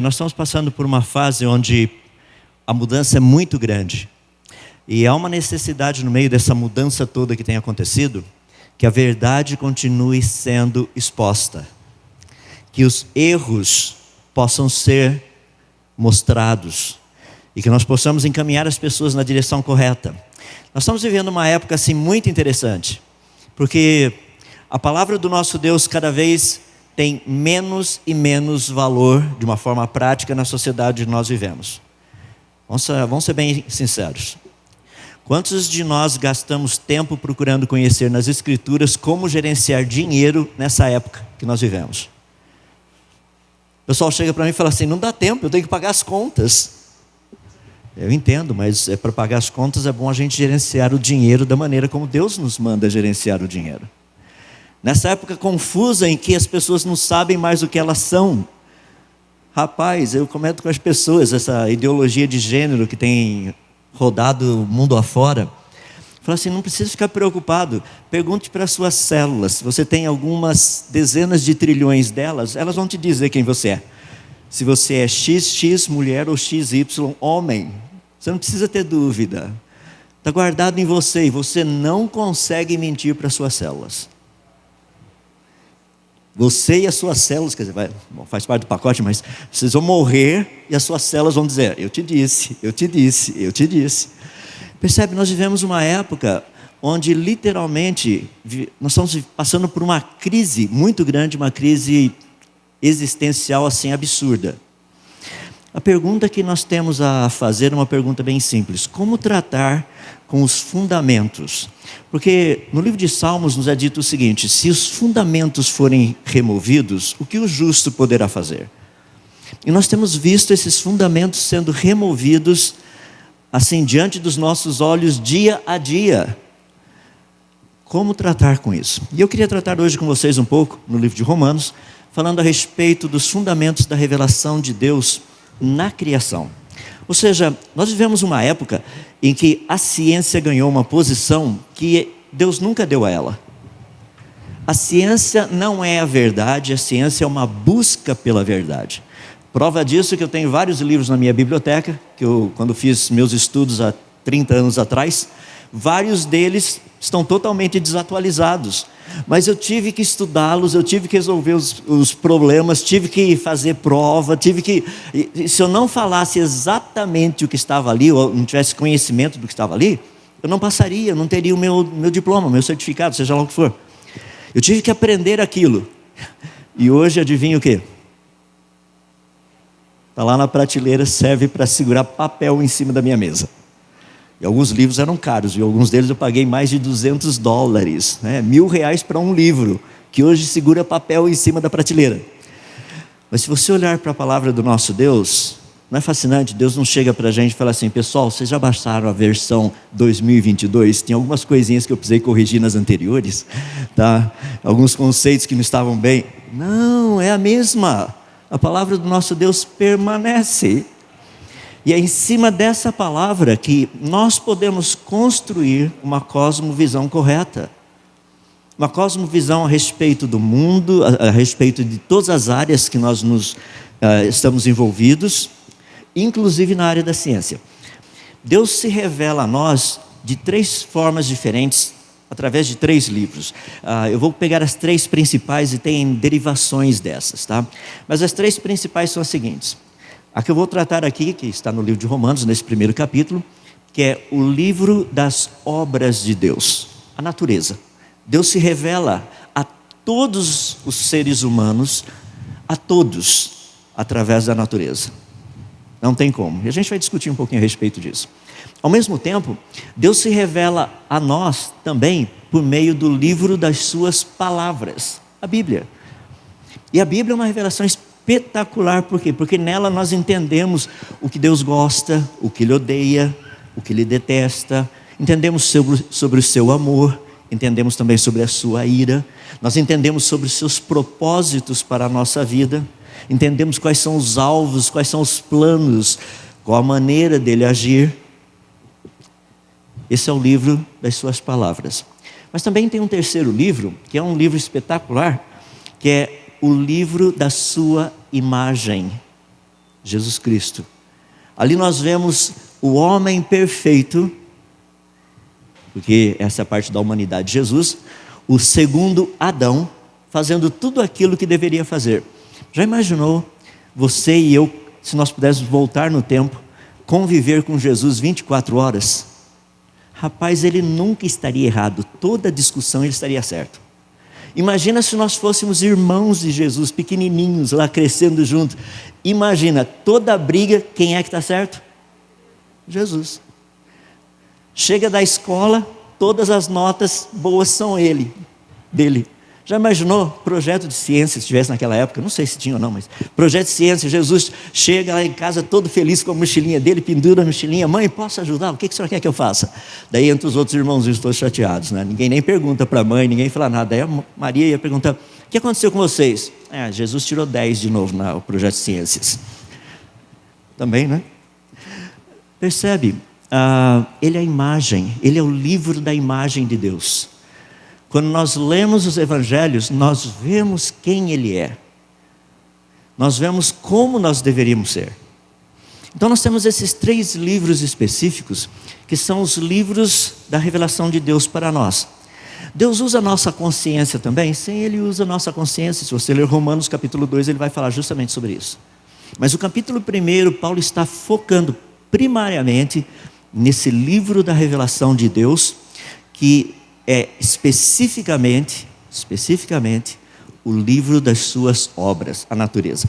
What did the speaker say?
Nós estamos passando por uma fase onde a mudança é muito grande. E há uma necessidade no meio dessa mudança toda que tem acontecido, que a verdade continue sendo exposta. Que os erros possam ser mostrados. E que nós possamos encaminhar as pessoas na direção correta. Nós estamos vivendo uma época assim muito interessante. Porque a palavra do nosso Deus cada vez tem menos e menos valor de uma forma prática na sociedade que nós vivemos. Vamos ser bem sinceros. Quantos de nós gastamos tempo procurando conhecer nas Escrituras como gerenciar dinheiro nessa época que nós vivemos? O pessoal chega para mim e fala assim, não dá tempo, eu tenho que pagar as contas. Eu entendo, mas para pagar as contas é bom a gente gerenciar o dinheiro da maneira como Deus nos manda gerenciar o dinheiro. Nessa época confusa em que as pessoas não sabem mais o que elas são. Rapaz, eu comento com as pessoas essa ideologia de gênero que tem rodado o mundo afora. Fala assim, não precisa ficar preocupado. Pergunte para as suas células. Se você tem algumas dezenas de trilhões delas, elas vão te dizer quem você é. Se você é XX mulher ou XY homem. Você não precisa ter dúvida. Está guardado em você e você não consegue mentir para as suas células. Você e as suas células, quer dizer, faz parte do pacote, mas vocês vão morrer e as suas células vão dizer, eu te disse, eu te disse, eu te disse. Percebe, nós vivemos uma época onde literalmente nós estamos passando por uma crise muito grande, uma crise existencial assim absurda. A pergunta que nós temos a fazer é uma pergunta bem simples. Como tratar com os fundamentos? Porque no livro de Salmos nos é dito o seguinte, se os fundamentos forem removidos, o que o justo poderá fazer? E nós temos visto esses fundamentos sendo removidos, assim, diante dos nossos olhos, dia a dia. Como tratar com isso? E eu queria tratar hoje com vocês um pouco, no livro de Romanos, falando a respeito dos fundamentos da revelação de Deus na criação. Ou seja, nós vivemos uma época em que a ciência ganhou uma posição que Deus nunca deu a ela. A ciência não é a verdade, a ciência é uma busca pela verdade. Prova disso que eu tenho vários livros na minha biblioteca, que eu, quando fiz meus estudos há 30 anos atrás, vários deles estão totalmente desatualizados. Mas eu tive que estudá-los, eu tive que resolver os problemas, tive que fazer prova, se eu não falasse exatamente o que estava ali, ou não tivesse conhecimento do que estava ali, eu não passaria, eu não teria o meu diploma, o meu certificado, seja lá o que for. Eu tive que aprender aquilo. E hoje, adivinha o quê? Está lá na prateleira, serve para segurar papel em cima da minha mesa. E alguns livros eram caros, e alguns deles eu paguei mais de $200, né? R$1.000 para um livro, que hoje segura papel em cima da prateleira. Mas se você olhar para a palavra do nosso Deus, não é fascinante? Deus não chega para a gente e fala assim, pessoal, vocês já baixaram a versão 2022? Tem algumas coisinhas que eu precisei corrigir nas anteriores, tá? Alguns conceitos que não estavam bem. Não, é a mesma. A palavra do nosso Deus permanece. E é em cima dessa palavra que nós podemos construir uma cosmovisão correta. Uma cosmovisão a respeito do mundo, a respeito de todas as áreas que nós estamos envolvidos, inclusive na área da ciência. Deus se revela a nós de 3 formas diferentes, através de 3 livros. Eu vou pegar as 3 principais e tem derivações dessas, tá? Mas as 3 principais são as seguintes. A que eu vou tratar aqui, que está no livro de Romanos, nesse primeiro capítulo, que é o livro das obras de Deus, a natureza. Deus se revela a todos os seres humanos, a todos, através da natureza. Não tem como. E a gente vai discutir um pouquinho a respeito disso. Ao mesmo tempo, Deus se revela a nós também por meio do livro das suas palavras, a Bíblia. E a Bíblia é uma revelação espetacular, por quê? Porque nela nós entendemos o que Deus gosta, o que Ele odeia, o que Ele detesta, entendemos sobre o seu amor, entendemos também sobre a sua ira, nós entendemos sobre os seus propósitos para a nossa vida, entendemos quais são os alvos, quais são os planos, qual a maneira dele agir. Esse é o livro das suas palavras. Mas também tem um terceiro livro, que é um livro espetacular, que é o livro da sua imagem. Jesus Cristo. Ali nós vemos o homem perfeito, porque essa é a parte da humanidade de Jesus, o segundo Adão, fazendo tudo aquilo que deveria fazer. Já imaginou você e eu, se nós pudéssemos voltar no tempo, conviver com Jesus 24 horas? Rapaz, ele nunca estaria errado, toda discussão ele estaria certo. Imagina se nós fôssemos irmãos de Jesus, pequenininhos, lá crescendo juntos. Imagina, toda briga, quem é que está certo? Jesus. Chega da escola, todas as notas boas são dele. Já imaginou projeto de ciência, se tivesse naquela época? Não sei se tinha ou não, mas projeto de ciência, Jesus chega lá em casa todo feliz com a mochilinha dele, pendura a mochilinha, mãe, posso ajudar? O que a senhora quer que eu faça? Daí entre os outros irmãozinhos todos chateados, né? Ninguém nem pergunta para a mãe, ninguém fala nada. Daí a Maria ia perguntar, o que aconteceu com vocês? Jesus tirou 10 de novo no projeto de ciências. Também, né? Percebe? Ele é a imagem, ele é o livro da imagem de Deus. Quando nós lemos os evangelhos, nós vemos quem ele é. Nós vemos como nós deveríamos ser. Então nós temos esses 3 livros específicos, que são os livros da revelação de Deus para nós. Deus usa a nossa consciência também? Sim, ele usa a nossa consciência. Se você ler Romanos capítulo 2, ele vai falar justamente sobre isso. Mas o capítulo 1, Paulo está focando primariamente nesse livro da revelação de Deus, que é especificamente o livro das suas obras, a natureza.